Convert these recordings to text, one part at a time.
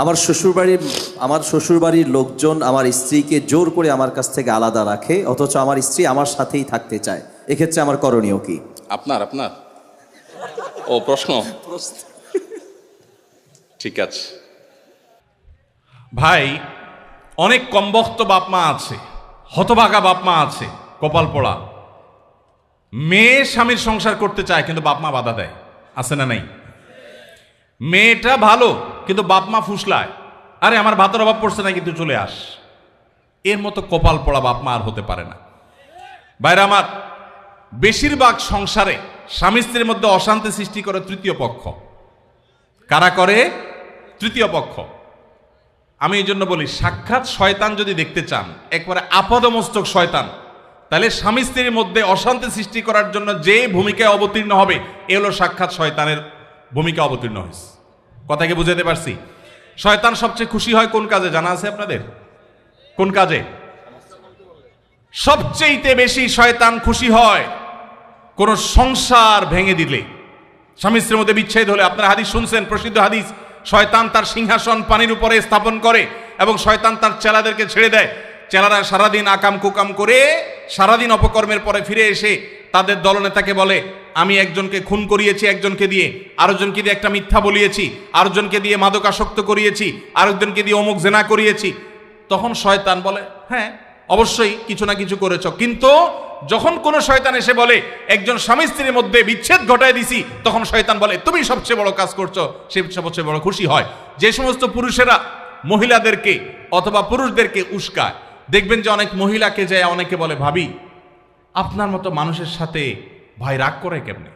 আমার শ্বশুরবাড়ির লোকজন আমার স্ত্রীকে জোর করে আমার কাছ থেকে আলাদা রাখে, অথচ আমার স্ত্রী আমার সাথেই থাকতে চায়। এক্ষেত্রে আমার করণীয় কি? আপনার ও প্রশ্ন ঠিক আছে ভাই, অনেক কমবখ্ত বাপ মা আছে, হতভাগা বাপ মা আছে, কপাল পোড়া। মেয়ে স্বামীর সংসার করতে চায় কিন্তু বাপ মা বাধা দেয়, আছে না নাই? মেয়েটা ভালো কিন্তু বাপ মা ফুসলায়, আরে আমার ভাতের অভাব পড়ছে না কিন্তু চলে আস। এর মতো কপাল পোড়া বাপ মা আর হতে পারে না। ভাইরা আমার, বেশিরভাগ সংসারে স্বামী স্ত্রীর মধ্যে অশান্তি সৃষ্টি করে তৃতীয় পক্ষ। কারা করে? তৃতীয় পক্ষ। আমি এই জন্য বলি, সাক্ষাৎ শয়তান যদি দেখতে চান, একবারে আপাদমস্তক শয়তান, তাহলে স্বামী স্ত্রীর মধ্যে অশান্তি সৃষ্টি করার জন্য যে ভূমিকায় অবতীর্ণ হবে, এ হলো সাক্ষাৎ শয়তানের ভূমিকা অবতীর্ণ হয়েছে। কথাকে বুঝাতে পারছি? শয়তান সবচেয়ে খুশি হয় কোন কাজে জানা আছে আপনাদের? কোন কাজে সবচেয়ে বেশি শয়তান খুশি হয়? কোন সংসার ভেঙে দিলে, স্বামী স্ত্রীর মধ্যে বিচ্ছেদ হলে। আপনারা হাদিস শুনছেন, প্রসিদ্ধ হাদিস, শয়তান তার সিংহাসন পানির উপরে স্থাপন করে এবং শয়তান তার চেলাদেরকে ছেড়ে দেয়। চেলারা সারাদিন আকাম কুকাম করে সারাদিন অপকর্মের পরে ফিরে এসে তাদের দলনেতাকে বলে, আমি একজনকে খুন করিয়েছি একজনকে দিয়ে, আরেকজনকে দিয়ে একটা মিথ্যা বলিয়েছি, আরেকজনকে দিয়ে মাদকাসক্ত করিয়েছি, আরেকজনকে দিয়ে অমুক জেনা করিয়েছি। তখন শয়তান বলে, হ্যাঁ অবশ্যই কিছু না কিছু করেছ। কিন্তু যখন কোন শয়তান এসে বলে একজন স্বামী স্ত্রীর মধ্যে বিচ্ছেদ ঘটায় দিছি, তখন শয়তান বলে তুমি সবচেয়ে বড় কাজ করছো, সে সবচেয়ে বড় খুশি হয়। যে সমস্ত পুরুষেরা মহিলাদেরকে অথবা পুরুষদেরকে উস্কায়, দেখবেন যে অনেক মহিলাকে যায় অনেকে বলে, ভাবি আপনার মতো মানুষের সাথে ভাই রাগ করে কেমনে?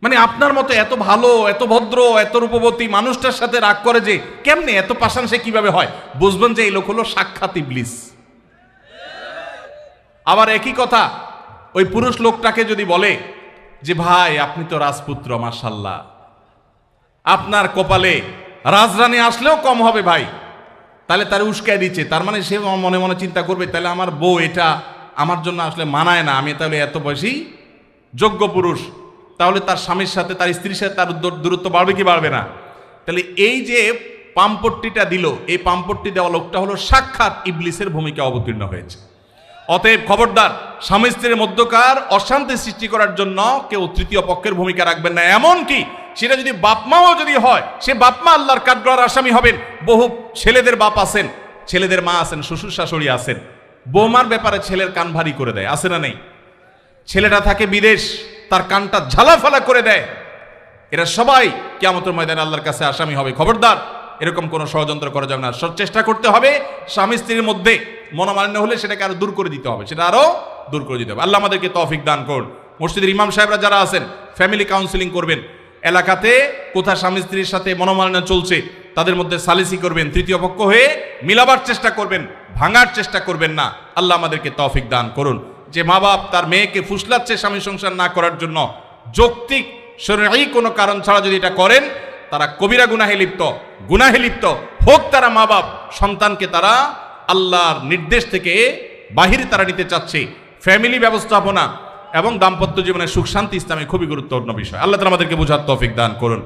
মানে আপনার মতো এত ভালো, এত ভদ্র, এত রূপবতী মানুষটার সাথে রাগ করে যে কেমনে? এত পাষাণ সে কিভাবে হয়? বুঝবেন যে এই লোক হলো সাক্ষাৎ ইবলিস। আবার একই কথা ওই পুরুষ লোকটাকে যদি বলে যে ভাই আপনি তো রাজপুত্র, মাশাআল্লাহ, আপনার কপালে রাজরানী আসলেও কম হবে ভাই, তাহলে তার উস্কায় দিচ্ছে। তার মানে সে মনে মনে চিন্তা করবে, তাহলে আমার বউ এটা আমার জন্য আসলে মানায় না, আমি তাহলে এত বেশি যোগ্য পুরুষ। তাহলে তার স্বামীর সাথে, তার স্ত্রীর সাথে তার দূরত্ব বাড়বে কি বাড়বে না? তাহলে এই যে পাম্পট্টিটা দিল, এই পাম্পট্টি দেওয়া লোকটা হলো সাক্ষাৎ ইবলিসের ভূমিকা অবতীর্ণ হয়েছে। অতএব খবরদার, স্বামী স্ত্রীর মধ্যকার অশান্তি সৃষ্টি করার জন্য কেউ তৃতীয় পক্ষের ভূমিকা রাখবেন না। এমন কি সেটা যদি বাপমাও যদি হয়, সে বাপমা আল্লাহর কাঠগড়ার আসামি হবেন। বহু ছেলেদের বাপ আছেন, ছেলেদের মা আছেন, শ্বশুর শাশুড়ি আছেন, বৌমার ব্যাপারে ছেলের কান ভারী করে দেয়, আছে না নেই? ছেলেটা থাকে বিদেশ, তার কানটা ঝালাফালা করে দেয়। এরা সবাই কিয়ামতের ময়দানে আল্লাহর কাছে আসামি হবে। খবরদার, এরকম কোনো ষড়যন্ত্র করা যাবে না। চেষ্টা করতে হবে স্বামী স্ত্রীর মধ্যে মনোমালিন্য হলে সেটাকে আরো দূর করে দিতে হবে, সেটা আরো দূর করে দিতে হবে। আল্লাহ আমাদেরকে তৌফিক দান করুন। মসজিদের ইমাম সাহেবরা যারা আছেন, ফ্যামিলি কাউন্সিলিং করবেন। এলাকাতে কোথায় স্বামী স্ত্রীর সাথে মনোমালিন্য চলছে, তাদের মধ্যে সালিসি করবেন, তৃতীয় পক্ষ হয়ে মিলাবার চেষ্টা করবেন, ভাঙার চেষ্টা করবেন না। আল্লাহ আমাদেরকে তৌফিক দান করুন। যে মা বাপ তার মেয়েকে ফুসলাচ্ছে স্বামী সংসার না করার জন্য, যৌক্তিক শরঈ কোনো কারণ ছাড়া যদি এটা করেন, তারা কবিরা গুনাহে লিপ্ত হোক। তারা মা বাপ সন্তানকে তারা আল্লাহর নির্দেশ থেকে বাহিরে তারা নিতে চাচ্ছে। ফ্যামিলি ব্যবস্থাপনা এবং দাম্পত্য জীবনের সুখ শান্তি ইসলামে খুবই গুরুত্বপূর্ণ বিষয়। আল্লাহ তাআলা আমাদেরকে বুঝার তৌফিক দান করুন।